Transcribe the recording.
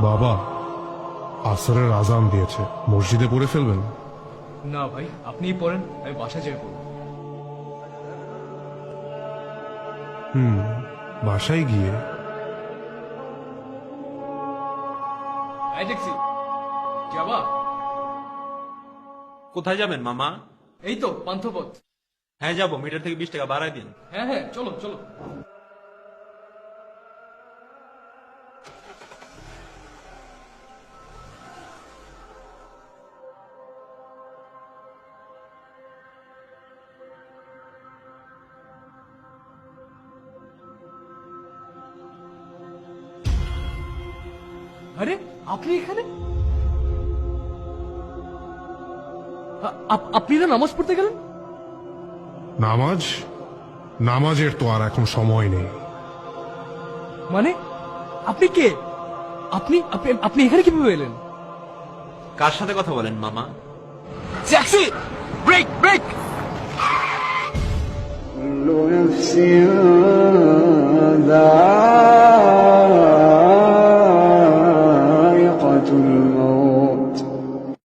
বাবা, আসরের আজান দিয়েছে, মসজিদে পড়ে ফেলবেন? না ভাই, আপনিই পড়েন, আমি বাসা যেয়ে পড়ব। বাসায় গিয়ে? এই ট্যাক্সি যাবা? কোথায় যাবেন মামা? এই তো পান্থপথ। হ্যাঁ যাবো, মিটার থেকে 20 টাকা বাড়ায় দিন। হ্যাঁ হ্যাঁ, চলো চলো। আরে আপনি এখানে? আপনি না নামাজ পড়তে গেলেন? নামাজের তো আর এখন সময় নেই। মানে আপনি কে? আপনি আপনি আপনি এখানে কিভাবে এলেন? কার সাথে কথা বলেন মামা? Taxi, break break. كل نفس